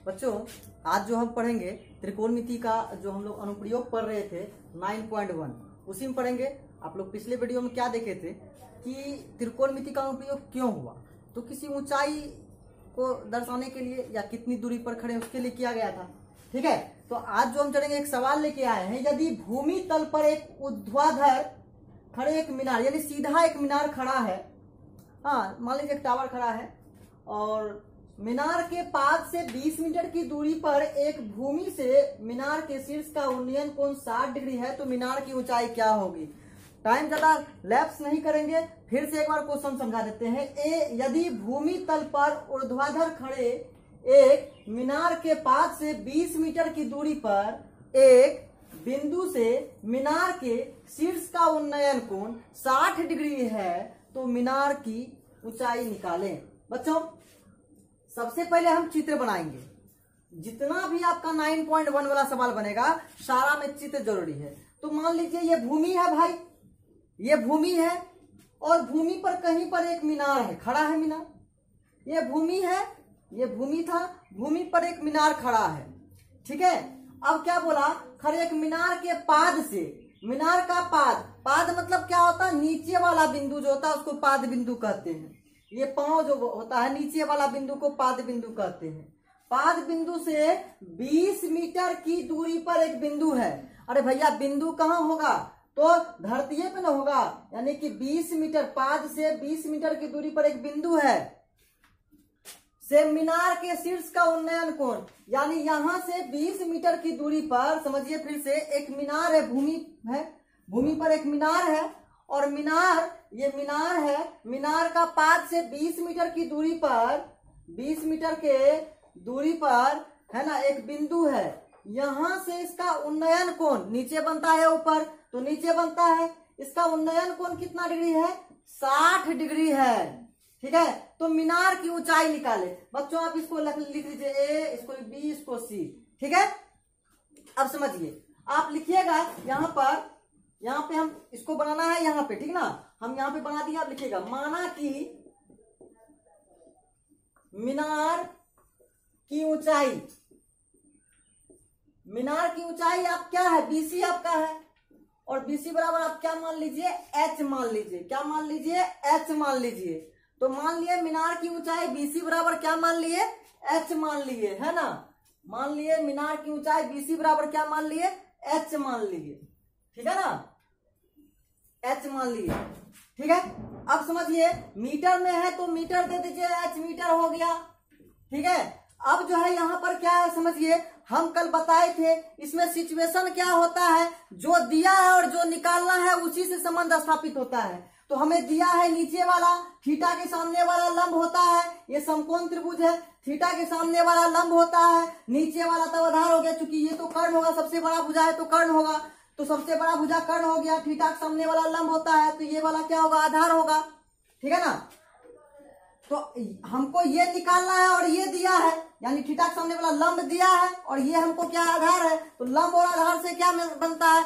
बच्चों आज जो हम पढ़ेंगे त्रिकोणमिति का जो हम लोग अनुप्रयोग पढ़ रहे थे 9.1 उसी में पढ़ेंगे। आप लोग पिछले वीडियो में क्या देखे थे कि त्रिकोणमिति का अनुप्रयोग क्यों हुआ, तो किसी ऊंचाई को दर्शाने के लिए या कितनी दूरी पर खड़े उसके लिए किया गया था। ठीक है, तो आज जो हम चलेंगे एक सवाल लेके आए हैं, यदि भूमि तल पर एक ऊर्ध्वाधर खड़े एक मीनार यानी सीधा एक मीनार खड़ा है, हाँ मान लीजिए एक टावर खड़ा है और मीनार के पाद से 20 मीटर की दूरी पर एक भूमि से मीनार के शीर्ष का उन्नयन कोण 60 डिग्री है, तो मीनार की ऊंचाई क्या होगी। टाइम ज्यादा लैप्स नहीं करेंगे, फिर से एक बार क्वेश्चन समझा देते हैं। यदि भूमि तल पर ऊर्ध्वाधर खड़े एक मीनार के पाद से 20 मीटर की दूरी पर एक बिंदु से मीनार के शीर्ष का उन्नयन कोण 60 डिग्री है, तो मीनार की ऊंचाई निकालें। बच्चों सबसे पहले हम चित्र बनाएंगे। जितना भी आपका 9.1 वाला सवाल बनेगा सारा में चित्र जरूरी है। तो मान लीजिए ये भूमि है भाई, ये भूमि है और भूमि पर कहीं पर एक मीनार है, खड़ा है मीनार। ये भूमि है, ये भूमि था, भूमि पर एक मीनार खड़ा है। ठीक है, अब क्या बोला, खड़े एक मीनार के पाद से, मीनार का पाद, पाद मतलब क्या होता है, नीचे वाला बिंदु जो होता है उसको पाद बिंदु कहते हैं। ये पांव जो होता है नीचे वाला बिंदु को पाद बिंदु कहते हैं। पाद बिंदु से 20 मीटर की दूरी पर एक बिंदु है। अरे भैया बिंदु कहाँ होगा, तो धरती पे ना होगा, यानी कि 20 मीटर, पाद से 20 मीटर की दूरी पर एक बिंदु है से मीनार के शीर्ष का उन्नयन कोण, यानी यहां से 20 मीटर की दूरी पर, समझिए फिर से, एक मीनार है, भूमि है, भूमि पर एक मीनार है और मीनार, ये मीनार है, मीनार का पाद से 20 मीटर की दूरी पर, 20 मीटर के दूरी पर है ना एक बिंदु है। यहां से इसका उन्नयन कोण नीचे बनता है, ऊपर तो नीचे बनता है, इसका उन्नयन कोण कितना डिग्री है, 60 डिग्री है। ठीक है, तो मीनार की ऊंचाई निकाले। बच्चों आप इसको लिख लीजिए, ए, इसको बी, इसको सी। ठीक है, अब समझिए, आप लिखिएगा यहाँ पे हम इसको बनाना है, यहाँ पे, ठीक ना, हम यहाँ पे बना दिए, आप लिखिएगा, माना कि मीनार की ऊंचाई, मीनार की ऊंचाई आप क्या है, बीसी आपका है, और बीसी बराबर आप क्या मान लीजिए, एच मान लीजिए। क्या मान लीजिए, एच मान लीजिए। तो मान लिए मीनार की ऊंचाई बीसी बराबर क्या मान लिए, एच मान लिए, है ना। मान लिए मीनार की ऊंचाई बीसी बराबर क्या मान लिए, एच मान लिए। ठीक है ना, एच मान लिए। ठीक है, अब समझिए मीटर में है तो मीटर दे दीजिए, एच मीटर हो गया। ठीक है, अब जो है यहाँ पर क्या है, समझिए, हम कल बताए थे इसमें सिचुएशन क्या होता है, जो दिया है और जो निकालना है उसी से संबंध स्थापित होता है। तो हमें दिया है नीचे वाला, थीटा के सामने वाला लंब होता है, ये समकोण त्रिभुज है, थीटा के सामने वाला लंब होता है, नीचे वाला तब आधार हो गया, क्योंकि ये तो कर्ण होगा, सबसे बड़ा भुजा है तो कर्ण होगा, तो सबसे बड़ा भुजा कर्ण हो गया, थीटा के सामने वाला लंब होता है, तो ये वाला क्या होगा, आधार होगा। ठीक है ना, तो हमको ये निकालना है और ये दिया है, यानी थीटा के सामने वाला लंब दिया है और ये हमको क्या आधार है, तो लंब और आधार से क्या बनता है,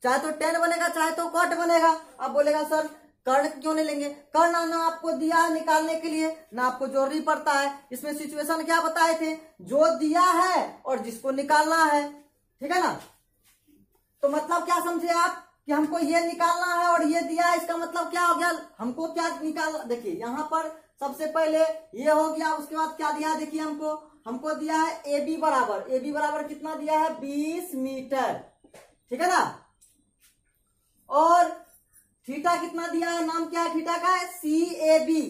चाहे तो tan बनेगा चाहे तो cot बनेगा। अब बोलेगा सर कर्ण क्यों नहीं लेंगे, कर्ण ना आपको दिया है निकालने के लिए, ना आपको जरूरी पड़ता है। इसमें सिचुएशन क्या बताए थे, जो दिया है और जिसको निकालना है। ठीक है ना, तो मतलब क्या समझे आप कि हमको ये निकालना है और ये दिया है, इसका मतलब क्या हो गया, हमको क्या निकालना। देखिए यहाँ पर सबसे पहले ये हो गया, उसके बाद क्या दिया है, देखिए हमको दिया है ए बी बराबर कितना दिया है, 20 मीटर। ठीक है ना, और थीटा कितना दिया है, नाम क्या है थीटा का, सी ए बी,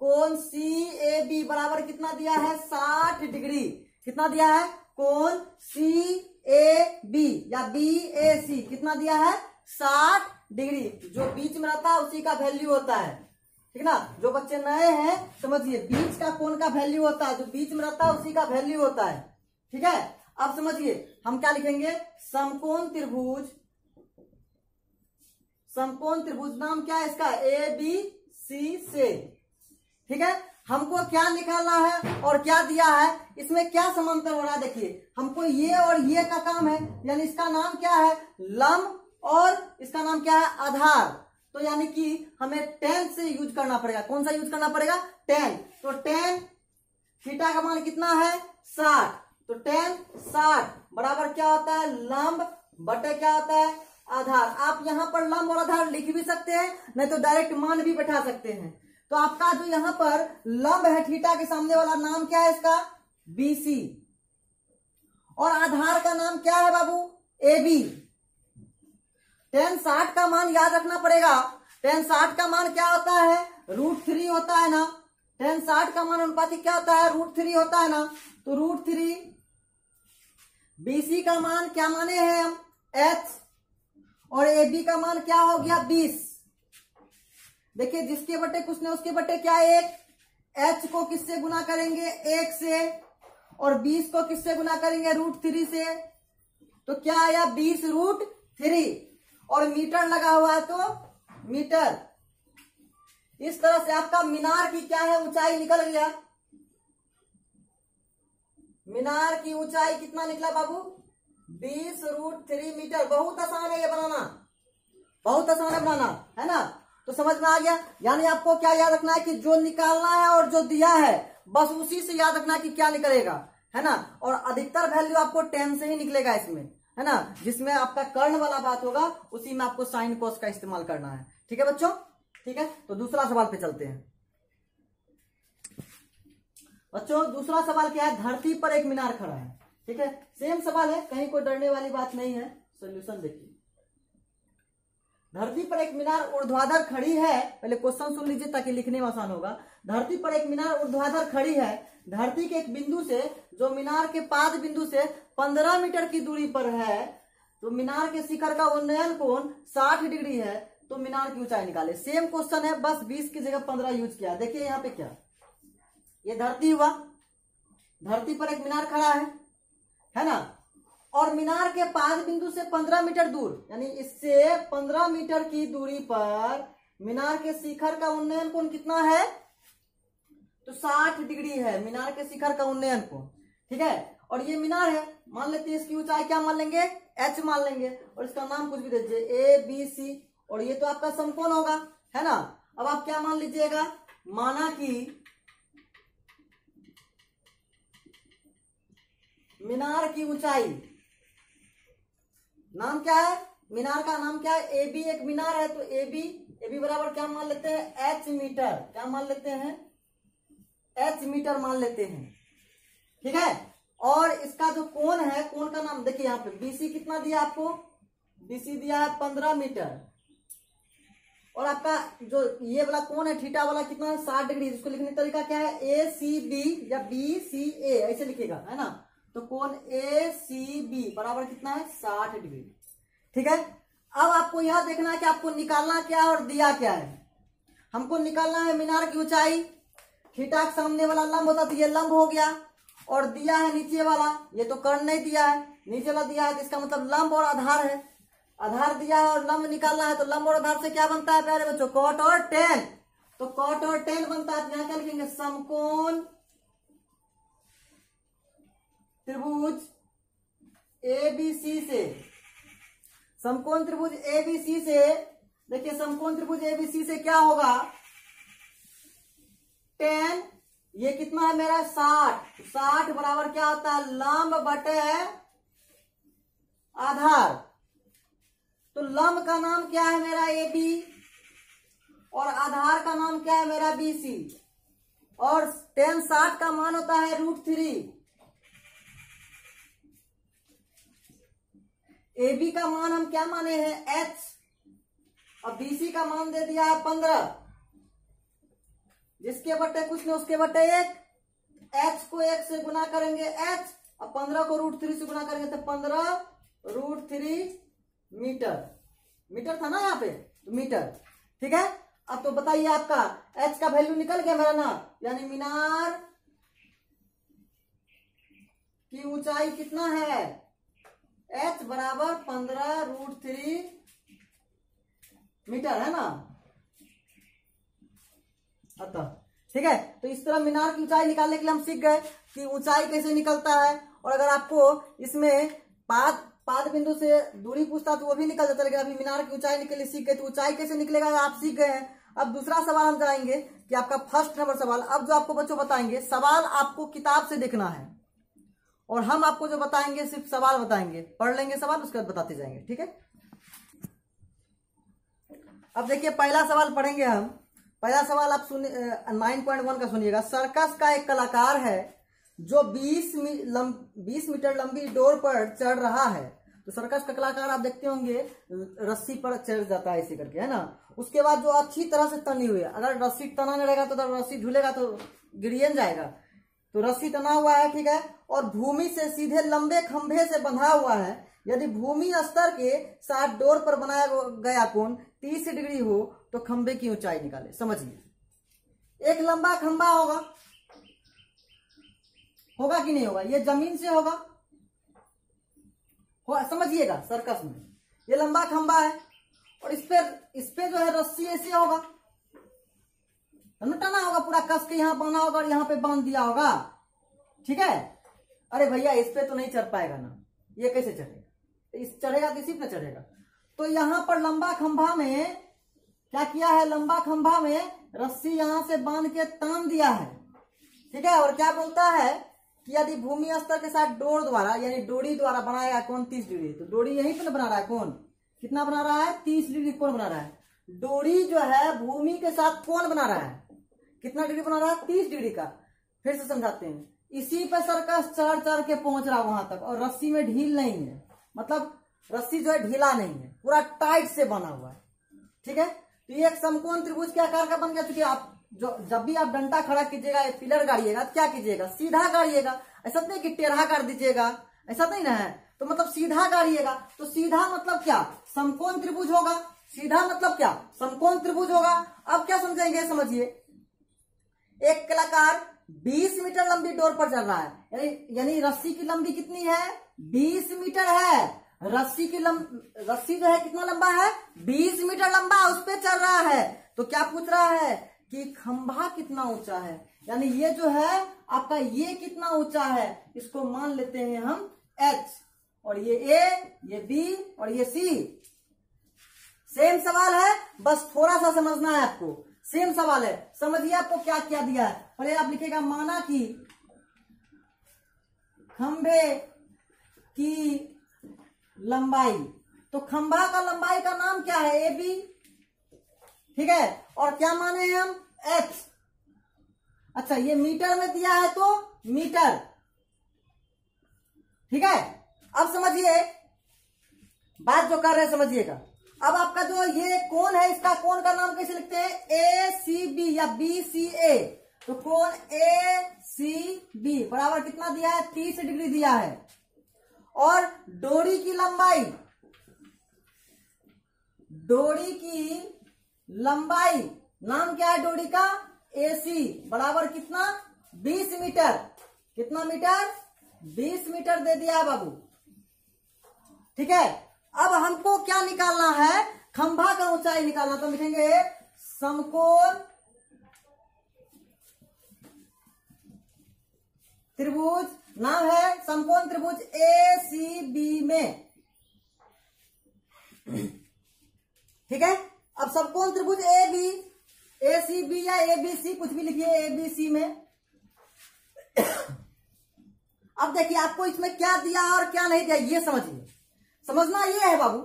कोण सी ए बी बराबर कितना दिया है, 60 डिग्री। कितना दिया है, कोण सी ए बी या बी ए सी कितना दिया है, 60 डिग्री। जो बीच में रहता है उसी का वैल्यू होता है। ठीक ना, जो बच्चे नए हैं समझिए, बीच का कोण का वैल्यू होता है, जो बीच में रहता है उसी का वैल्यू होता है। ठीक है, अब समझिए हम क्या लिखेंगे, समकोण त्रिभुज, समकोण त्रिभुज नाम क्या है इसका, ए बी सी से। ठीक है, हमको क्या निकालना है और क्या दिया है, इसमें क्या समांतर हो रहा है, देखिए हमको ये और ये का काम है, यानी इसका नाम क्या है, लंब, और इसका नाम क्या है, आधार। तो यानी कि हमें tan से यूज करना पड़ेगा, कौन सा यूज करना पड़ेगा, tan। तो tan थीटा का मान कितना है 60, तो tan 60 बराबर क्या होता है लंब बटे क्या होता है आधार। आप यहाँ पर लंब और आधार लिख भी सकते हैं, नहीं तो डायरेक्ट मान भी बैठा सकते हैं। तो आपका जो यहाँ पर लंब है थीटा के सामने वाला नाम क्या है इसका BC, और आधार का नाम क्या है बाबू AB। tan 60 का मान याद रखना पड़ेगा, tan 60 का मान क्या होता है √3 होता है ना, tan 60 का मान अनुपातिक क्या होता है √3 होता है ना, तो √3 BC का मान क्या माने हैं हम H, और AB का मान क्या हो गया 20। देखिए जिसके बटे कुछ नहीं उसके बटे क्या 1, H को किससे गुना करेंगे 1 से, और 20 को किससे गुना करेंगे √3 से, तो क्या आया 20√3, और मीटर लगा हुआ है तो मीटर। इस तरह से आपका मीनार की क्या है ऊंचाई निकल गया। मीनार की ऊंचाई कितना निकला बाबू 20√3 मीटर। बहुत आसान है ये बनाना, बहुत आसान है बनाना, है ना। तो समझ में आ गया। यानी आपको क्या याद रखना है कि जो निकालना है और जो दिया है बस उसी से याद रखना कि क्या निकलेगा, है ना। और अधिकतर वैल्यू आपको 10 से ही निकलेगा इसमें, है ना। जिसमें आपका कर्ण वाला बात होगा उसी में आपको साइन कोस का इस्तेमाल करना है। ठीक है बच्चों, ठीक है। तो दूसरा सवाल पे चलते हैं बच्चों। दूसरा सवाल क्या है, धरती पर एक मीनार खड़ा है। ठीक है, सेम सवाल है, कहीं कोई डरने वाली बात नहीं है। सोल्यूशन देखिए, धरती पर एक मीनार ऊर्ध्वाधर खड़ी है। पहले क्वेश्चन सुन लीजिए ताकि लिखने में आसान होगा। धरती पर एक मीनार ऊर्ध्वाधर खड़ी है। धरती के एक बिंदु से, जो मीनार के पाद बिंदु से 15 मीटर की दूरी पर है, तो मीनार के शिखर का उन्नयन कोण 60 डिग्री है, तो मीनार की ऊंचाई निकाले। सेम क्वेश्चन है, बस 20 की जगह 15 यूज किया। देखिए यहाँ पे क्या, ये धरती हुआ, धरती पर एक मीनार खड़ा है ना, और मीनार के पाद बिंदु से 15 मीटर दूर, यानी इससे 15 मीटर की दूरी पर मीनार के शिखर का उन्नयन कोण कितना है, तो 60 डिग्री है मीनार के शिखर का उन्नयन कोण। ठीक है, और ये मीनार है, मान लेते हैं इसकी ऊंचाई क्या मान लेंगे H मान लेंगे, और इसका नाम कुछ भी दे दीजिए ABC, और ये तो आपका समकोण होगा, है ना। अब आप क्या मान लीजिएगा, माना कि मीनार की ऊंचाई, नाम क्या है मीनार का नाम क्या है AB, एक मीनार है, तो AB बराबर क्या मान लेते हैं H मीटर, क्या मान लेते हैं H मीटर मान लेते हैं। ठीक है, और इसका जो कोण है, कोण का नाम देखिए यहाँ पे BC कितना दिया आपको, BC दिया है 15 मीटर, और आपका जो ये वाला कोण है थीटा वाला कितना है 60 डिग्री। इसको लिखने का तरीका क्या है ACB या BCA ऐसे लिखिएगा, है ना। तो कोण ACB बराबर कितना है 60 डिग्री। ठीक है, अब आपको यह देखना है कि आपको निकालना क्या है और दिया क्या है। हमको निकालना है मीनार की ऊंचाई, थीटा के सामने वाला लंब होता तो ये लंब हो गया, और दिया है नीचे वाला, ये तो कर्ण नहीं दिया है, नीचे वाला दिया है, इसका मतलब लंब और आधार है। आधार दिया है और लंब निकालना है, तो लंब और आधार से क्या बनता है प्यारे बच्चों कॉट और टेन, तो कॉट और टेन बनता है। यहाँ क्या लिखेंगे समकोण त्रिभुज ABC से, समकोण त्रिभुज ABC से, देखिए समकोण त्रिभुज ABC से क्या होगा 10, ये कितना है मेरा 60 बराबर क्या होता है लंब बटे आधार। तो लंब का नाम क्या है मेरा AB, और आधार का नाम क्या है मेरा BC, और tan 60 का मान होता है √3। AB का मान हम क्या माने हैं H, और BC का मान दे दिया है 15, जिसके बटे कुछ नहीं उसके बटे 1, H को 1 से गुना करेंगे H, और 15 को √3 से गुना करेंगे तो 15√3 मीटर, मीटर था ना यहाँ पे, तो मीटर। ठीक है, अब तो बताइए आपका H का वैल्यू निकल गया मेरा ना, यानी मीनार की ऊंचाई कितना है H बराबर 15√3 मीटर, है ना। अतः ठीक है, तो इस तरह मीनार की ऊंचाई निकालने के लिए हम सीख गए कि ऊंचाई कैसे निकलता है। और अगर आपको इसमें पाद बिंदु से दूरी पूछता तो वो भी निकल जाता, लेकिन अभी मीनार की ऊंचाई निकले सीख गए, तो ऊंचाई कैसे निकलेगा आप सीख गए हैं। अब दूसरा सवाल हम जाएंगे कि आपका फर्स्ट नंबर सवाल। अब जो आपको बच्चों बताएंगे सवाल आपको किताब से देखना है और हम आपको जो बताएंगे सिर्फ सवाल बताएंगे, पढ़ लेंगे सवाल उसके बाद बताते जाएंगे, ठीक है। अब देखिए पहला सवाल पढ़ेंगे हम। पहला सवाल आप सुनिए 9.1 का सुनिएगा। सर्कस का एक कलाकार है जो 20 मीटर लंबी डोर पर चढ़ रहा है। तो सर्कस का कलाकार आप देखते होंगे रस्सी पर चढ़ जाता है इसी करके, है ना। उसके बाद जो अच्छी तरह से तनी हुई है, अगर रस्सी तना नहीं रहेगा तो रस्सी झूलेगा तो गिरियन जाएगा। तो रस्सी तना हुआ है, ठीक है, और भूमि से सीधे लंबे खंभे से बंधा हुआ है। यदि भूमि स्तर के साथ डोर पर बनाया गया कोण 30 डिग्री हो तो खंभे की ऊंचाई निकाले। समझिए एक लंबा खंभा होगा कि नहीं होगा, ये जमीन से होगा, समझिएगा। सर्कस में ये लंबा खंभा है और इस पे जो है रस्सी ऐसे होगा, टना होगा, पूरा कस के यहाँ बांधा होगा और यहाँ पे बांध दिया होगा, ठीक है। अरे भैया इस पे तो नहीं चढ़ पाएगा ना, ये कैसे चढ़ेगा, इस चढ़ेगा तो इसी पे चढ़ेगा। तो यहाँ पर लंबा खंभा में क्या किया है, लंबा खंभा में रस्सी यहां से बांध के तान दिया है, ठीक है। और क्या बोलता है कि यदि भूमि स्तर के साथ डोर द्वारा यानी डोरी द्वारा बनाया कोण 30 डिग्री, तो डोरी यहीं पे बना रहा है कोण, कितना बना रहा है, 30 डिग्री कोण बना रहा है। डोरी जो है भूमि के साथ कोण बना रहा है, कितना डिग्री बना रहा है, 30 डिग्री का। फिर से समझाते हैं। इसी पे सर्कस चढ़ चढ़ के पहुंच रहा वहां तक और रस्सी में ढील नहीं है, मतलब रस्सी जो है ढीला नहीं है, पूरा टाइट से बना हुआ है, ठीक है। तो ये एक समकोण त्रिभुज के आकार का बन गया। चूंकि आप जब भी आप डंडा खड़ा कीजिएगा, पिलर गाड़िएगा तो क्या कीजिएगा, सीधा गाड़िएगा, ऐसा नहीं कि टेढ़ा कर दीजिएगा, ऐसा नहीं ना है। तो मतलब सीधा गाड़िएगा, तो सीधा मतलब क्या, समकोण त्रिभुज होगा। सीधा मतलब क्या, समकोण त्रिभुज होगा। अब क्या समझेंगे, समझिए। एक कलाकार 20 मीटर लंबी डोर पर चल रहा है, यानी रस्सी की लंबी कितनी है, 20 मीटर है। रस्सी जो है कितना लंबा है, 20 मीटर लंबा, उस पे चल रहा है। तो क्या पूछ रहा है कि खंभा कितना ऊंचा है, यानी ये जो है आपका ये कितना ऊंचा है, इसको मान लेते हैं हम H, और ये A, ये B और ये C। सेम सवाल है, बस थोड़ा सा समझना है आपको। सेम सवाल है, समझिए आपको क्या क्या दिया है। पहले आप लिखेगा माना कि खंभे की लंबाई, तो खंभा का लंबाई का नाम क्या है, AB, ठीक है। और क्या माने हैं हम, H। अच्छा ये मीटर में दिया है तो मीटर, ठीक है। अब समझिए बात जो कर रहे हैं, समझिएगा। अब आपका जो ये कोण है, इसका कोण का नाम कैसे लिखते हैं, ACB या BCA। तो कोण ACB बराबर कितना दिया है, 30 डिग्री दिया है। और डोरी की लंबाई नाम क्या है डोरी का, AC बराबर कितना, 20 मीटर। कितना मीटर, 20 मीटर दे दिया है बाबू, ठीक है। अब हमको क्या निकालना है, खंभा का ऊंचाई निकालना। तो लिखेंगे समकोण त्रिभुज, नाम है समकोण त्रिभुज ACB में, ठीक है। अब समकोण त्रिभुज ACB या ABC कुछ भी लिखिए, ABC में। अब देखिए आपको इसमें क्या दिया और क्या नहीं दिया, ये समझिए। समझना ये है बाबू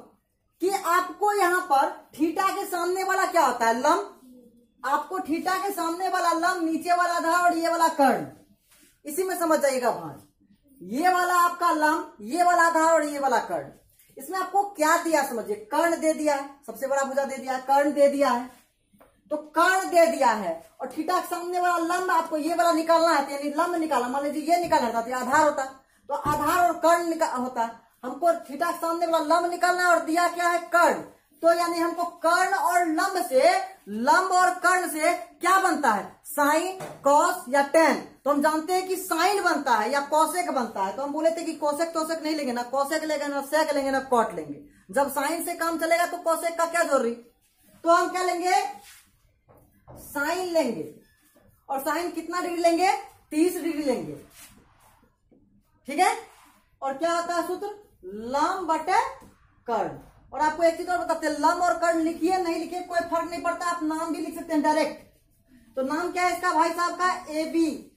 कि आपको यहां पर थीटा के सामने वाला क्या होता है, लंब। आपको थीटा के सामने वाला लंब, नीचे वाला आधार और ये वाला कर्ण, इसी में समझ जाइएगा भाई। ये वाला आपका लंब, ये वाला आधार और ये वाला कर्ण। इसमें आपको क्या दिया समझिए, कर्ण दे दिया है, सबसे बड़ा भुजा दे दिया है, कर्ण दे दिया है। तो कर्ण दे दिया है और थीटा के सामने वाला लंब आपको ये वाला निकालना है, यानी लंब निकालना। मान लीजिए ये निकालना था तो आधार होता, तो आधार और कर्ण होता। हमको थीटा के सामने वाला लंब निकालना है और दिया क्या है, कर्ण। तो यानी हमको कर्ण और लंब से, लंब और कर्ण से क्या बनता है, साइन, कॉस या टेन। तो हम जानते हैं कि साइन बनता है या कॉसेक बनता है। तो हम बोले थे कि कोसेक तोसेक नहीं लेंगे, ना कोसेक लेंगे, ना सेक लेंगे, ना कॉट लेंगे। जब साइन से काम चलेगा तो कोसेक का क्या जरूरी, तो हम क्या लेंगे, साइन लेंगे। और साइन कितना डिग्री लेंगे, 30 डिग्री लेंगे, ठीक है। और क्या आता है सूत्र, लंब बटे कर्ण। और आपको एक चीज और बताते हैं, लंब और कर्ण लिखिए नहीं लिखिए कोई फर्क नहीं पड़ता, आप नाम भी लिख सकते हैं डायरेक्ट। तो नाम क्या है इसका भाई साहब का, ए बी,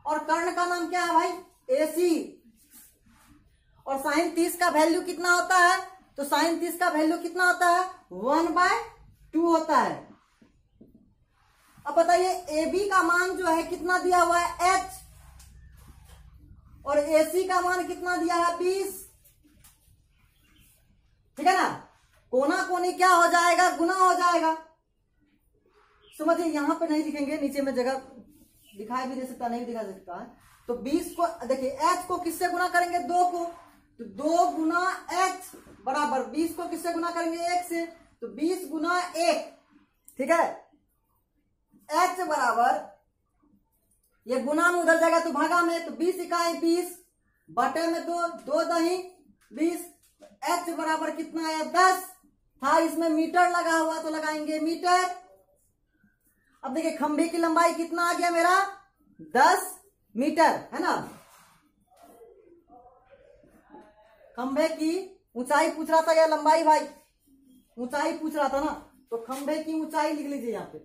और कर्ण का नाम क्या है भाई, ए सी। और साइन 30 का वैल्यू कितना होता है, तो साइन 30 का वैल्यू कितना होता है, 1/2 होता है। अब बताइए ए बी का मान जो है कितना दिया हुआ है, h, और ए सी का मान कितना दिया है, 20। ठीक है ना, कोना कोनी क्या हो जाएगा, गुना हो जाएगा। समझिए, यहां पे नहीं लिखेंगे, नीचे में जगह दिखाई भी दे सकता, नहीं दिखा सकता है। तो 20 को देखिए, h को किससे गुना करेंगे, 2 को, तो 2 गुना h बराबर 20 को किससे गुना करेंगे, 1 से, तो 20 गुना 1। ठीक है, h बराबर, ये गुना में उधर जाएगा तो भागा में, तो 20 इकाई 20 बटे में 2, 2 दही 20, h बराबर कितना है, 10 था, इसमें मीटर लगा हुआ तो लगाएंगे मीटर। अब देखिए खंभे की लंबाई कितना आ गया मेरा, 10 मीटर, है ना। खंभे की ऊंचाई पूछ रहा था या लंबाई, भाई ऊंचाई पूछ रहा था ना, तो खंभे की ऊंचाई लिख लीजिए यहां पे,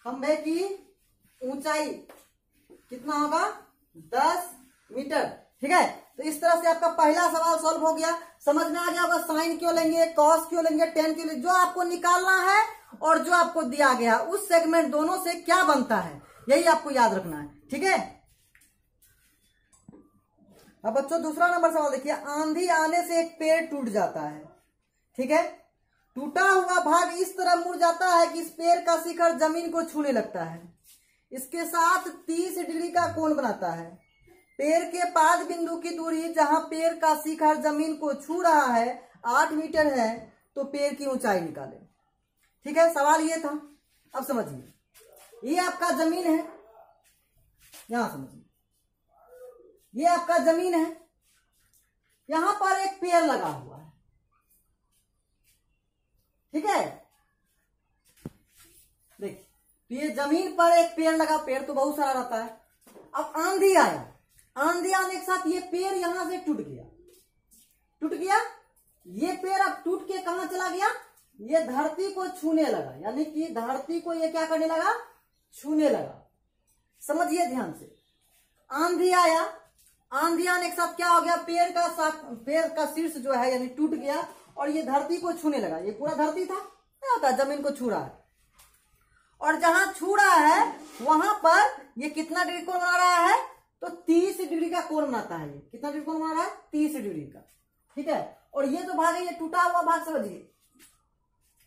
खंभे की ऊंचाई कितना होगा, 10 मीटर। ठीक है, तो इस तरह से आपका पहला सवाल सॉल्व हो गया। समझ में आ गया होगा, साइन क्यों लेंगे, कॉस क्यों लेंगे, टेन क्यों लेंगे, जो आपको निकालना है और जो आपको दिया गया उस सेगमेंट दोनों से क्या बनता है, यही आपको याद रखना है। ठीक है, अब बच्चों दूसरा नंबर सवाल देखिए, आंधी आने से एक पेड़ टूट जाता है। ठीक है, टूटा हुआ भाग इस तरह मुड़ जाता है कि इस पेड़ का शिखर जमीन को छूने लगता है, इसके साथ 30 डिग्री का कोण बनाता है। पेड़ के पाद बिंदु की दूरी जहां पेड़ का शिखर जमीन को छू रहा है 8 मीटर है, तो पेड़ की ऊंचाई निकालें। ठीक है, सवाल ये था। अब समझिए, ये आपका जमीन है, यहां समझिए, ये आपका जमीन है, यहां पर एक पेड़ लगा हुआ है। ठीक है, देखिए, तो ये जमीन पर एक पेड़ लगा, पेड़ तो बहुत सारा रहता है। अब आंधी आया, आंधी आने के साथ ये पेड़ यहां से टूट गया, टूट गया, ये पेड़ अब टूट के कहां चला गया, ये धरती को छूने लगा, यानी कि धरती को ये क्या करने लगा, छूने लगा। समझिए ध्यान से, आंधी आया, आंधी आने के साथ क्या हो गया, पेड़ का शीर्ष जो है यानी टूट गया और ये धरती को छूने लगा। ये पूरा धरती था, क्या होता है, जमीन को छू रहा है, और जहां छू रहा है वहां पर ये कितना डिग्री कोण बना रहा है, तो 30 डिग्री का कोण बनाता है। ये कितना डिग्री कोण बना रहा है, 30 डिग्री का। ठीक है, और ये जो भाग है ये टूटा हुआ भाग, समझिए,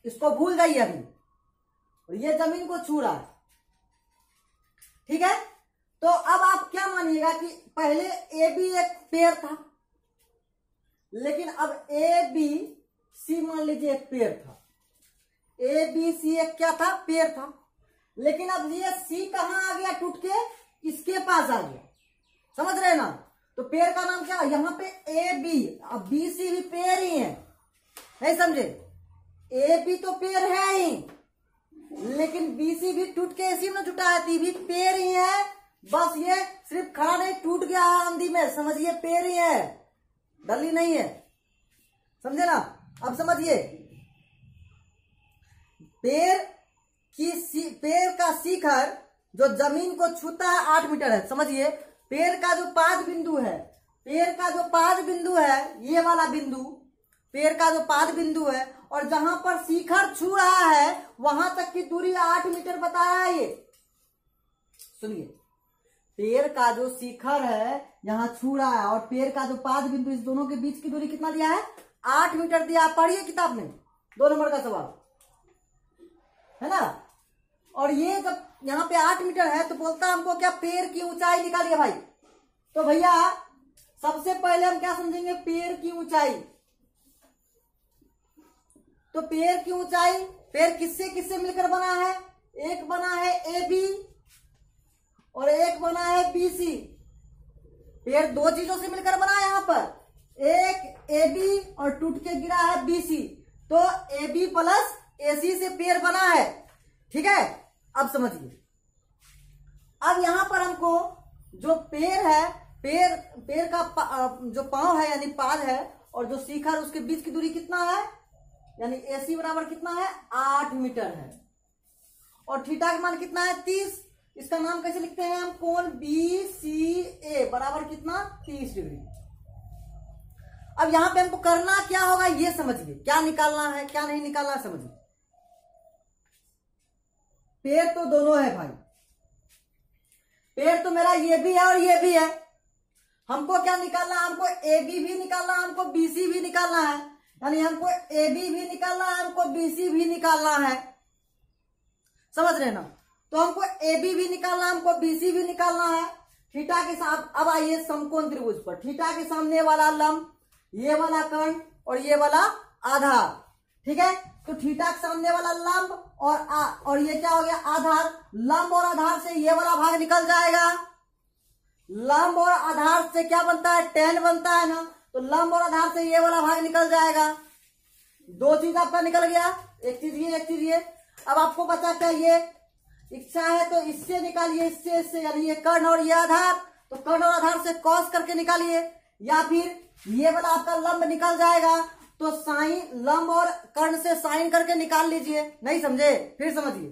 इसको भूल जाइए अभी, और ये जमीन को छू रहा है। ठीक है, तो अब आप क्या मानिएगा कि पहले ए बी एक पेड़ था, लेकिन अब ए बी सी मान लीजिए एक पेड़ था, ए बी सी एक क्या था, पेड़ था, लेकिन अब ये सी कहां आ गया, टूट के इसके पास आ गया। समझ रहे ना, तो पेड़ का नाम क्या, यहाँ पे ए बी, अब बी सी भी पेड़ ही है, नहीं समझे, ए बी तो पेड़ है ही, लेकिन बी सी भी टूट के इसी में जुटा है, भी पेड़ ही है, बस ये सिर्फ खड़ा नहीं, टूट गया आंधी में, समझिए पेड़ ही है, डली नहीं है। समझे ना, अब समझिए, पेड़ का शिखर जो जमीन को छूता है 8 मीटर है। समझिए, पेड़ का जो पाद बिंदु है, पेड़ का जो पाद बिंदु है, ये वाला बिंदु पेड़ का जो पाद बिंदु है, और जहां पर शिखर छू रहा है वहां तक की दूरी 8 मीटर बताया है। ये सुनिए, पेड़ का जो शिखर है यहां छू रहा है और पेड़ का जो पाद बिंदु, इस दोनों के बीच की दूरी कितना दिया है, 8 मीटर दिया। पढ़िए किताब में 2 नंबर का सवाल है ना। और ये जब यहाँ पे 8 मीटर है तो बोलता है हमको क्या, पेड़ की ऊंचाई निकालिए भाई। तो भैया सबसे पहले हम क्या समझेंगे, पेड़ की ऊंचाई। तो पेड़ की ऊंचाई, पेड़ किससे किससे मिलकर बना है, एक बना है ए बी और एक बना है बी सी। पेड़ 2 चीजों से मिलकर बना है, यहाँ पर एक ए बी और टूट के गिरा है बी सी, तो ए बी प्लस ए सी से पेड़ बना है। ठीक है, अब समझिए, अब यहां पर हमको जो पेड़ है पेड़ पेड़ का जो पांव है यानी पाद है और जो शिखर उसके बीच की दूरी कितना है, यानी AC बराबर कितना है 8 मीटर है। और थीटा का मान कितना है 30। इसका नाम कैसे लिखते हैं हम, कोण BCA बराबर कितना 30 डिग्री। अब यहां पे हमको करना क्या होगा ये समझिए, क्या निकालना है क्या नहीं निकालना है समझिए। पेड़ तो दोनों है भाई, पेड़ तो मेरा ये भी है और ये भी है। हमको क्या निकालना है, हमको AB भी निकालना है, हमको BC भी निकालना है, यानी हमको AB भी निकालना है, हमको BC भी निकालना है, समझ रहे ना। तो हमको AB भी निकालना है, हमको BC भी निकालना है। थीटा के साथ अब आइए समकोण त्रिभुज पर, थीटा के सामने वाला लंब, ये वाला कर्ण और ये वाला आधार, ठीक है। तो थीटा के सामने वाला लंब और ये क्या हो गया आधार, लंब और आधार से ये वाला भाग निकल जाएगा। लंब और आधार से क्या बनता है, tan बनता है ना, तो लंब और आधार से ये वाला भाग निकल जाएगा। दो चीज आपका निकल गया, एक चीज ये एक चीज ये। अब आपको बचा क्या, ये इच्छा है तो इससे निकालिए, इससे यानी ये कर्ण और ये आधार, तो कर्ण और आधार से कॉस करके निकालिए, या फिर ये वाला आपका लंब निकल जाएगा तो साइन, लंब और कर्ण से साइन करके निकाल लीजिए। नहीं समझे, फिर समझिए,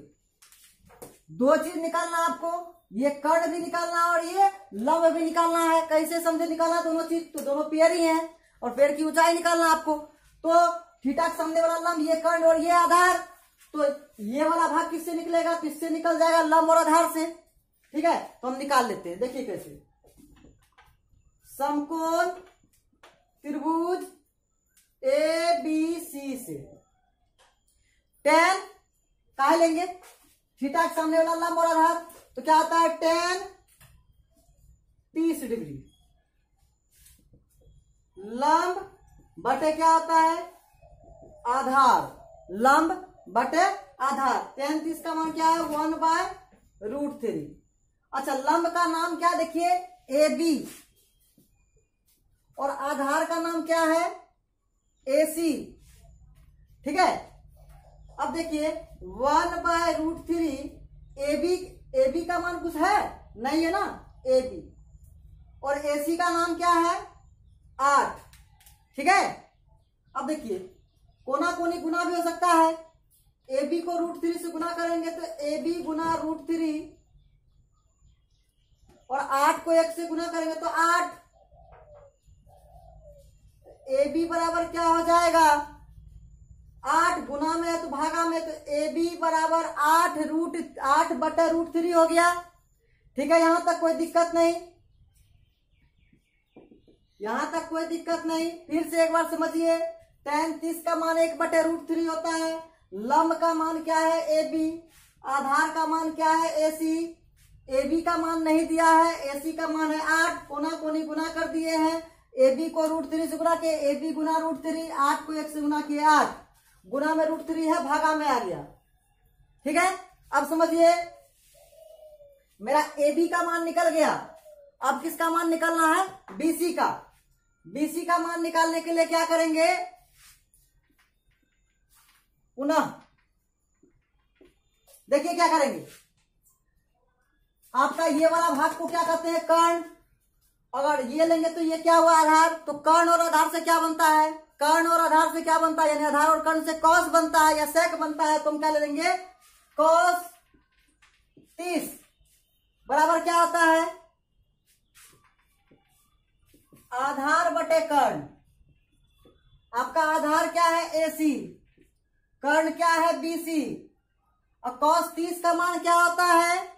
दो चीज निकालना आपको, ये कर्ण भी निकालना और ये लंब भी निकालना है। कैसे समझे निकालना दोनों चीज, तो दोनों पेड़ ही हैं और पेड़ की ऊंचाई निकालना आपको। तो थीटा के सामने वाला लंब, ये कर्ण और ये आधार, तो ये वाला भाग किससे निकलेगा, किससे निकल जाएगा, लंब और आधार से, ठीक है। तो हम निकाल लेते हैं, देखिए कैसे। समकोण त्रिभुज ABC से tan कहा लेंगे, थीटा के सामने वाला लंब और आधार, तो क्या आता है tan 30 डिग्री, लंब बटे क्या आता है आधार, लंब बटे आधार, tan 30 का मान क्या है 1/√3। अच्छा, लंब का नाम क्या देखिए AB और आधार का नाम क्या है AC, ठीक है। अब देखिए 1/√3, AB का मान कुछ है नहीं है ना, AB, और AC का नाम क्या है 8, ठीक है। अब देखिए कोना कोनी गुना भी हो सकता है, AB को √3 से गुना करेंगे तो AB गुना √3 और 8 को 1 से गुना करेंगे तो 8। AB बराबर क्या हो जाएगा 8, गुना में है तो भागा में, तो AB बराबर 8/√3 हो गया, ठीक है। यहां तक कोई दिक्कत नहीं, यहां तक कोई दिक्कत नहीं। फिर से एक बार समझिए, tan 30 का मान 1/√3 होता है, लंब का मान क्या है AB, आधार का मान क्या है AC, AB का मान नहीं दिया है, AC का मान है 8, कोना कोनी गुना कर दिए हैं, AB को √3 से गुना किए, AB गुना √3, 8 को 1 से गुना किए 8, गुना में √3 है, भागा में आ गया, ठीक है। अब समझिए मेरा AB का मान निकल गया, अब किसका मान निकालना है BC का। BC का मान निकालने के लिए क्या करेंगे, पुनः देखिए क्या करेंगे, आपका ये वाला भाग को क्या कहते हैं कर्ण, अगर ये लेंगे तो ये क्या हुआ आधार, तो कर्ण और आधार से क्या बनता है, कर्ण और आधार से क्या बनता है, यानी आधार और कर्ण से कॉस बनता है या सेक बनता है, तो हम क्या ले लेंगे cos 30 बराबर क्या होता है आधार बटे कर्ण। आपका आधार क्या है AC, कर्ण क्या है BC, और cos 30 का मान क्या होता है,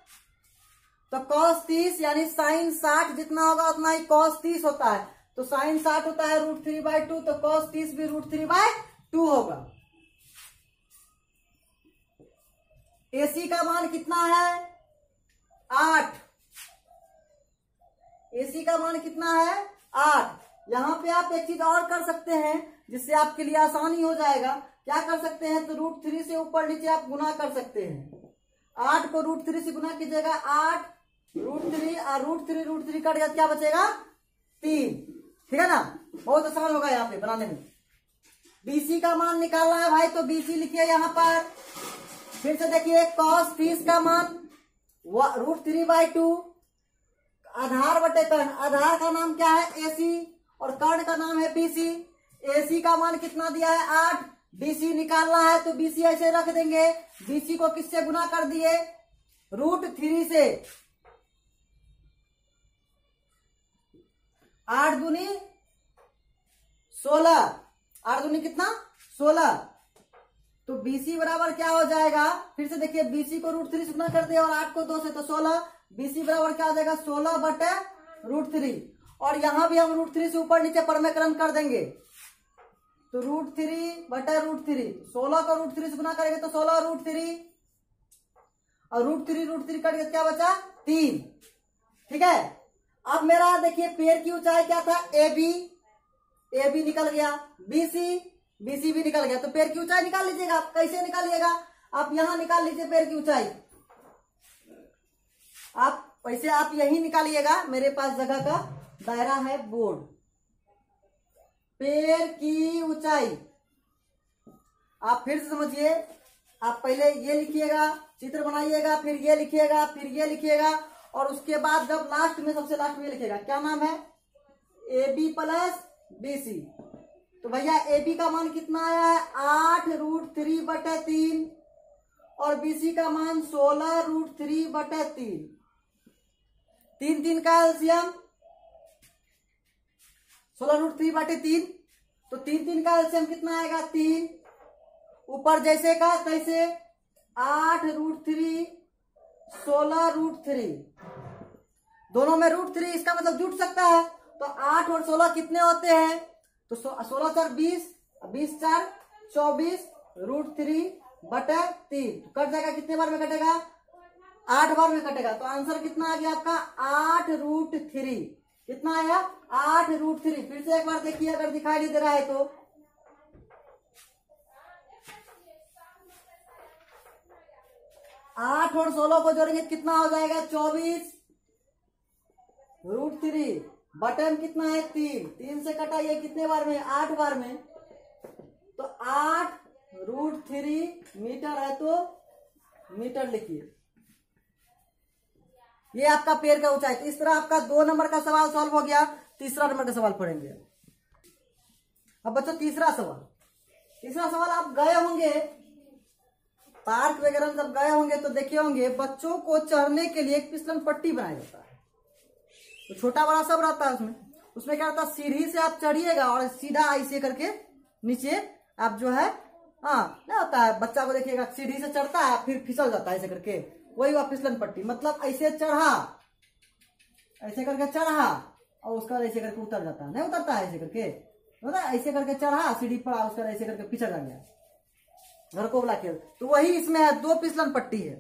तो cos 30 यानी sin 60 जितना होगा उतना ही cos 30 होता है, तो sin 60 होता है √3/2, तो cos 30 भी √3/2 होगा। AC का मान कितना है 8, AC का मान कितना है 8। यहां पे आप एक चीज और कर सकते हैं जिससे आपके लिए आसानी हो जाएगा, क्या कर सकते हैं, तो √3 से ऊपर नीचे आप गुना कर सकते हैं, 8 को √3 से गुना कीजिएगा 8 √3 और √3 कट गया, क्या बचेगा 3, ठीक है ना। बहुत आसान होगा यहाँ पे बनाने में। BC का मान निकालना है भाई, तो BC लिखिए यहाँ पर। फिर से देखिए cos 30 का मान √3/2, आधार बटे कर्ण, आधार का नाम क्या है AC और कर्ण का नाम है BC। AC का मान कितना दिया है 8, BC निकालना है तो BC ऐसे रख देंगे। BC को किससे गुना कर दिए, √3 से। 8 दूनी 16, 8 दूनी कितना 16। तो BC बराबर क्या हो जाएगा, फिर से देखिए BC को √3 से गुना कर दिया और 8 को 2 से, तो 16। BC बराबर क्या हो जाएगा 16 बटे √3। और यहां भी हम √3 से ऊपर नीचे परमेकरण कर देंगे तो √3 बटे √3। 16 को √3 से गुना करेंगे तो 16 √3 और √3 कट गया, क्या बचा 3। ठीक है, अब मेरा देखिए पेड़ की ऊंचाई क्या था AB निकल गया, BC भी निकल गया। तो पेड़ की ऊंचाई निकाल लीजिएगा। आप कैसे निकालिएगा, आप यहां निकाल लीजिए पेड़ की ऊंचाई। आप वैसे आप यही निकालिएगा, मेरे पास जगह का दायरा है बोर्ड। पेड़ की ऊंचाई आप फिर से समझिए, आप पहले ये लिखिएगा, चित्र बनाइएगा, फिर ये लिखिएगा, फिर ये लिखिएगा और उसके बाद जब लास्ट में सबसे लास्ट में लिखिएगा क्या नाम है AB प्लस BC। तो भैया AB का मान कितना आया है 8 √3 बटे 3 और BC का मान 16 √3 बटे 3। 3 का एलसीएम 16 √3 बटे 3। तो 3 का एलसीएम कितना आएगा 3। ऊपर जैसे का तैसे 8 √3 16 √3, दोनों में √3, इसका मतलब जुट सकता है। तो 8 और 16 कितने होते हैं, तो 16 4 20, 20 4 24 √3 बटे 3 कट जाएगा। कितने बार में कटेगा 8 बार में कटेगा। तो आंसर कितना आ गया आपका 8 √3। कितना आया 8 √3। फिर से एक बार देखिए अगर दिखाई नहीं दे रहा है तो 8 और 16 को जोड़ेंगे कितना हो जाएगा 24 √3 बटन कितना है 3 से कटाइए कितने बार में 8 बार में। तो 8 √3 मीटर है तो मीटर लिखिए। ये आपका पेड़ का ऊंचाई। तो इस तरह आपका 2 नंबर का सवाल सॉल्व हो गया। तीसरा नंबर का सवाल पढ़ेंगे। अब बच्चों तीसरा सवाल आप गए होंगे पार्क वगैरह में, जब गए होंगे तो देखे होंगे बच्चों को चढ़ने के लिए एक फिसलन पट्टी बनाया जाता है। तो छोटा बड़ा सब रहता है उसमें क्या रहता है, सीढ़ी से आप चढ़िएगा और सीधा ऐसे करके नीचे आप जो है क्या होता है, बच्चा को देखिएगा सीढ़ी से चढ़ता है फिर फिसल जाता है ऐसे करके, वही हुआ फिसलन पट्टी। मतलब ऐसे चढ़ा, ऐसे करके चढ़ा और उसका ऐसे करके उतर जाता है, नहीं उतरता है ऐसे करके, मतलब ऐसे करके चढ़ा सीढ़ी पड़ा, उसका ऐसे करके पिछड़ गया घर को बुला के। तो वही इसमें है, 2 फिसलन पट्टी है।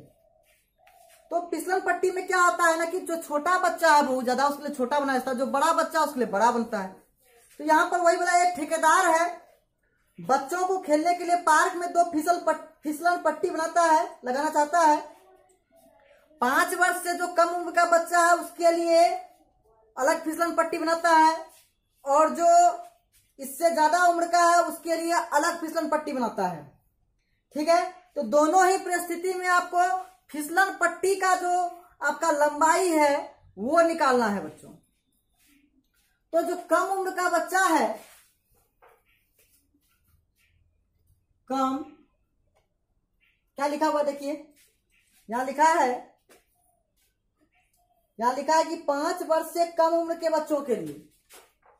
तो फिसलन पट्टी में क्या होता है ना कि जो छोटा बच्चा है बहुत ज्यादा उसके लिए छोटा बनाया जाता है, जो बड़ा बच्चा उसके लिए बड़ा बनता है। तो यहाँ पर वही बोला, एक ठेकेदार है बच्चों को खेलने के लिए पार्क में 2 फिसलन पट्टी बनाता है, लगाना चाहता है। 5 वर्ष से जो कम उम्र का बच्चा है उसके लिए अलग फिसलन पट्टी बनाता है और जो इससे ज्यादा उम्र का है उसके लिए अलग फिसलन पट्टी बनाता है। ठीक है, तो दोनों ही परिस्थिति में आपको फिसलन पट्टी का जो आपका लंबाई है वो निकालना है बच्चों। तो जो कम उम्र का बच्चा है, कम क्या लिखा हुआ देखिए, यहां लिखा है कि 5 वर्ष से कम उम्र के बच्चों के लिए।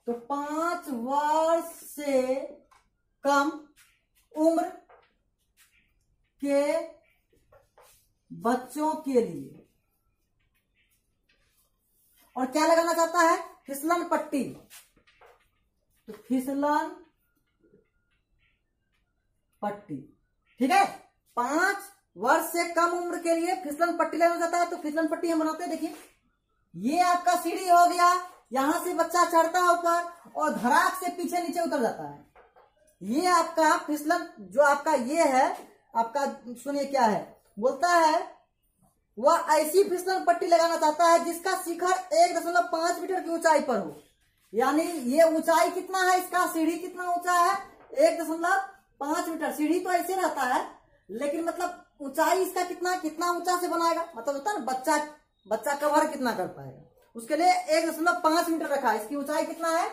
तो 5 वर्ष से कम उम्र के बच्चों के लिए, और क्या लगाना चाहता है फिसलन पट्टी। तो फिसलन पट्टी, ठीक है, 5 वर्ष से कम उम्र के लिए फिसलन पट्टी लगाना चाहता है। तो फिसलन पट्टी हम बनाते हैं, देखिए ये आपका सीढ़ी हो गया, यहां से बच्चा चढ़ता है ऊपर और धड़ाक से पीछे नीचे उतर जाता है। ये आपका फिसलन जो आपका ये है आपका, सुनिए क्या है, बोलता है वह ऐसी फिसलन पट्टी लगाना चाहता है जिसका शिखर 1.5 मीटर की ऊंचाई पर हो। यानी ये ऊंचाई कितना है इसका, सीढ़ी कितना ऊंचा है 1.5 मीटर। सीढ़ी तो ऐसे रहता है लेकिन मतलब ऊंचाई इसका कितना ऊंचा से बनाएगा, मतलब होता है ना बच्चा कवर कितना कर पाएगा। उसके लिए 1.5 मीटर रखा है। इसकी ऊंचाई कितना है?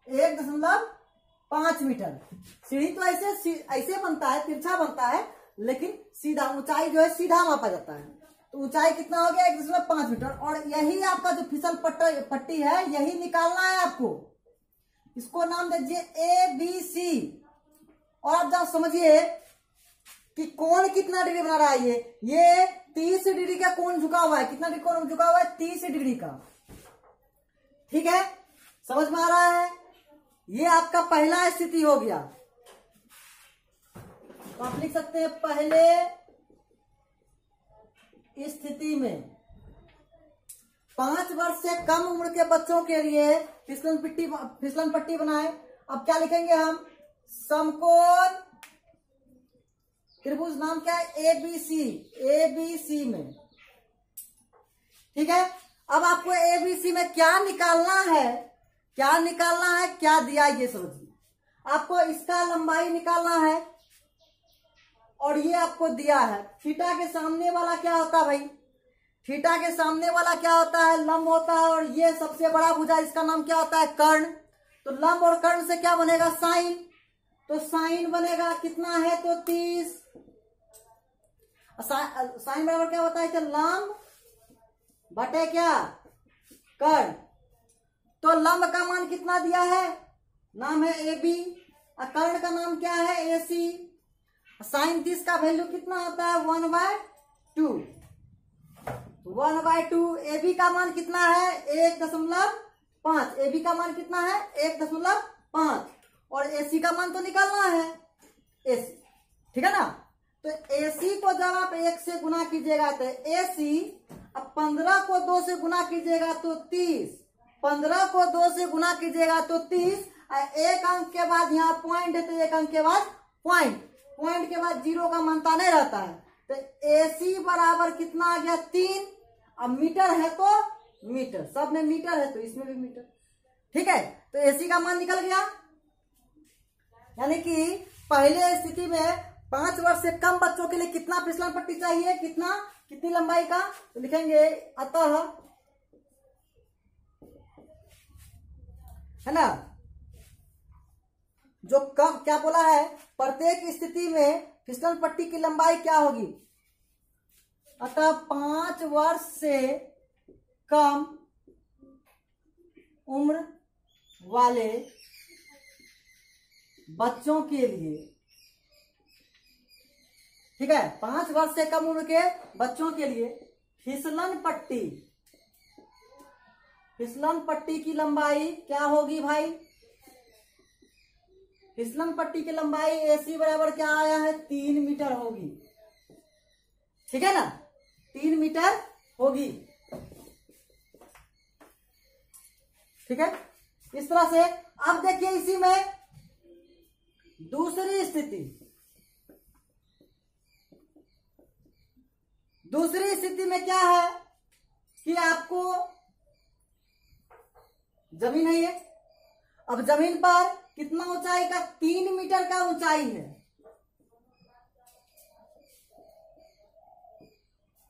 1.5 मीटर। सीढ़ी तो ऐसे बनता है, तिरछा बनता है, लेकिन सीधा ऊंचाई जो है सीधा मापा जाता है। तो ऊंचाई कितना हो गया? 1.5 मीटर। और यही आपका जो फिसल पट्टी है यही निकालना है आपको। इसको नाम दीजिए ABC। और आप जब समझिए कि कोण कितना डिग्री बना रहा है। ये 30 डिग्री का कोण झुका हुआ है। कितना डिग्री कोण झुका हुआ है? 30 डिग्री का। ठीक है, समझ में आ रहा है? ये आपका पहला स्थिति हो गया। तो आप लिख सकते हैं पहले स्थिति में 5 वर्ष से कम उम्र के बच्चों के लिए फिसलन पट्टी बनाए। अब क्या लिखेंगे हम? समकोण त्रिभुज, नाम क्या है? ABC में। ठीक है, अब आपको ABC में क्या निकालना है? क्या निकालना है, क्या दिया ये समझिए। आपको इसका लंबाई निकालना है और ये आपको दिया है। थीटा के सामने वाला क्या होता है भाई? थीटा के सामने वाला क्या होता है? लंब होता है। और ये सबसे बड़ा भुजा, इसका नाम क्या होता है? कर्ण। तो लंब और कर्ण से क्या बनेगा? साइन। तो साइन बनेगा कितना है? तो 30। साइन बराबर क्या होता है? तो लंब बटे क्या? कर्ण। तो लंब का मान कितना दिया है? नाम है AB। और कर्ण का नाम क्या है? AC। साइन 30 का वैल्यू कितना होता है? 1/2। 1/2। AB का मान कितना है? 1.5। AB का मान कितना है? 1.5। और AC का मान तो निकालना है, AC। ठीक है ना? तो AC को जब आप 1 से गुना कीजिएगा तो AC, अब 15 को 2 से गुना कीजिएगा तो 30। 15 को 2 से गुना कीजिएगा तो 30। एक अंक के बाद यहाँ पॉइंट है तो एक अंक के बाद पॉइंट के बाद 0 का मानता नहीं रहता है। तो AC बराबर कितना आ गया? 3। अब मीटर है तो मीटर, सब में मीटर है तो इसमें भी मीटर। ठीक है, तो AC का मान निकल गया। यानी कि पहले स्थिति में 5 वर्ष से कम बच्चों के लिए कितना फिसलन पट्टी चाहिए? कितनी लंबाई का? तो लिखेंगे अतः, है ना, जो कम क्या बोला है? प्रत्येक स्थिति में फिसलन पट्टी की लंबाई क्या होगी? अतः 5 वर्ष से कम उम्र वाले बच्चों के लिए, ठीक है, 5 वर्ष से कम उम्र के बच्चों के लिए फिसलन पट्टी की लंबाई क्या होगी भाई? फिसलन पट्टी की लंबाई AC बराबर क्या आया है? 3 मीटर होगी। ठीक है ना? 3 मीटर होगी। ठीक है, इस तरह से। अब देखिए इसी में दूसरी स्थिति में क्या है कि आपको जमीन है ये। अब जमीन पर कितना ऊंचाई का? 3 मीटर का ऊंचाई है।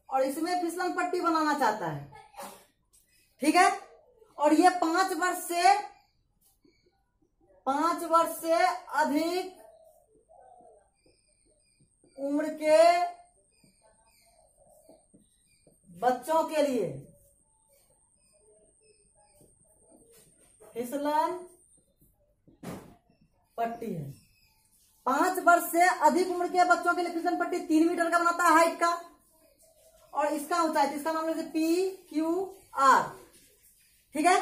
और इसमें फिसलन पट्टी बनाना चाहता है। ठीक है, और ये 5 वर्ष से अधिक उम्र के बच्चों के लिए फिसलन पट्टी है। 5 वर्ष से अधिक उम्र के बच्चों के लिए फिसलन पट्टी 3 मीटर का बनाता है हाइट का। और इसका ऊंचाई, इसका नाम लेते PQR। ठीक है,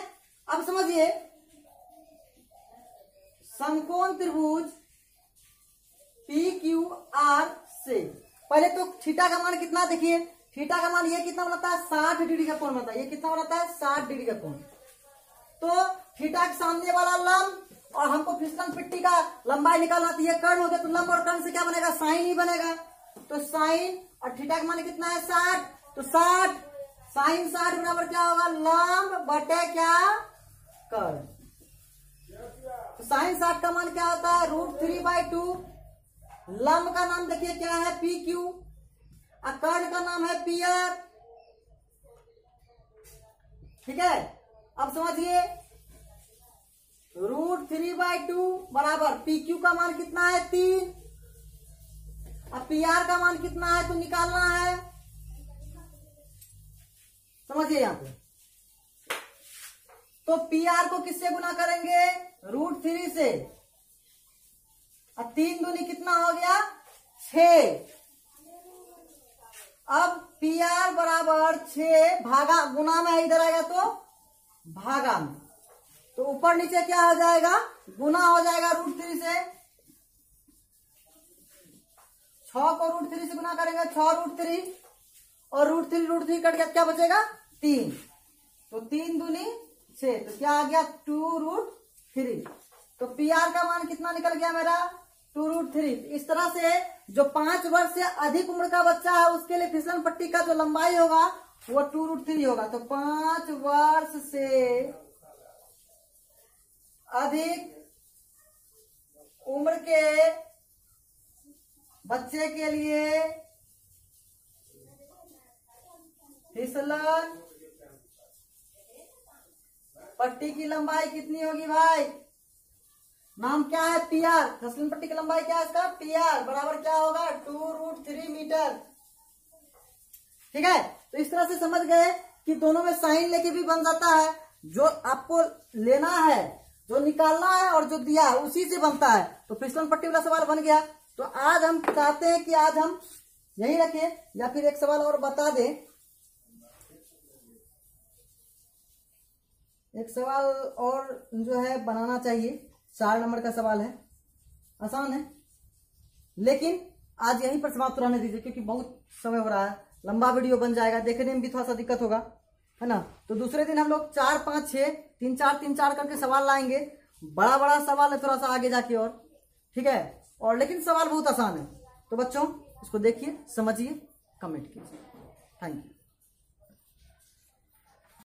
अब समझिए समकोण त्रिभुज PQR से पहले तो थीटा का मान कितना? देखिए थीटा का मान ये कितना बनाता है? 60 डिग्री का कोण बनता है। ये कितना बनाता है? 60 डिग्री का कोण। तो थीटा के सामने वाला लंब, और हमको फिसलन पट्टी का लंबाई निकालना तो ये कर्ण हो गया। तो लंब और कर्ण से क्या बनेगा? साइन ही बनेगा। तो साइन, और थीटा का मान कितना है? 60। तो 60 साइन 60 बराबर क्या होगा? लंब बटे क्या? कर्ण। तो साइन 60 का मान क्या होता है? √3/2। लंब का नाम देखिए क्या है? PQ। और कर्ण का नाम है PR। ठीक है, अब समझिए √3/2 बराबर PQ का मान कितना है 3। अब PR का मान कितना है तो निकालना है। समझिए यहां पे तो PR को किससे गुना करेंगे √3 से। अब 3 दूनी कितना हो गया 6। अब PR बराबर 6 भागा गुना में इधर आएगा तो भागा में, तो ऊपर नीचे क्या हो जाएगा गुना हो जाएगा √3 से। 6 को √3 से गुना करेंगे 6√3 और √3 कट गया क्या बचेगा 3, तो 3 दूनी 6 तो क्या आ गया 2√3। तो PR का मान कितना निकल गया मेरा 2√3। इस तरह से जो 5 वर्ष से अधिक उम्र का बच्चा है उसके लिए फिसलन पट्टी का जो लंबाई होगा वो 2√3 होगा। तो 5 वर्ष से अधिक उम्र के बच्चे के लिए फिसलन पट्टी की लंबाई कितनी होगी भाई, नाम क्या है PR, फिसलन पट्टी की लंबाई क्या है इसका PR बराबर क्या होगा 2√3 मीटर। ठीक है, तो इस तरह से समझ गए कि दोनों में साइन लेके भी बन जाता है, जो आपको लेना है जो निकालना है और जो दिया है उसी से बनता है। तो फिसलन पट्टी वाला सवाल बन गया। तो आज हम चाहते हैं कि आज हम यही रखें या फिर एक सवाल और बता दें। एक सवाल और जो है बनाना चाहिए, 4 नंबर का सवाल है, आसान है, लेकिन आज यहीं पर समाप्त रहने दीजिए क्योंकि बहुत समय हो रहा है, लंबा वीडियो बन जाएगा, देखने में भी थोड़ा सा दिक्कत होगा, है ना। तो दूसरे दिन हम लोग 4, 5, 6 3, 4 करके सवाल लाएंगे। बड़ा बड़ा सवाल है थोड़ा सा आगे जाके और, ठीक है, और लेकिन सवाल बहुत आसान है। तो बच्चों इसको देखिए, समझिए, कमेंट कीजिए। Thank you.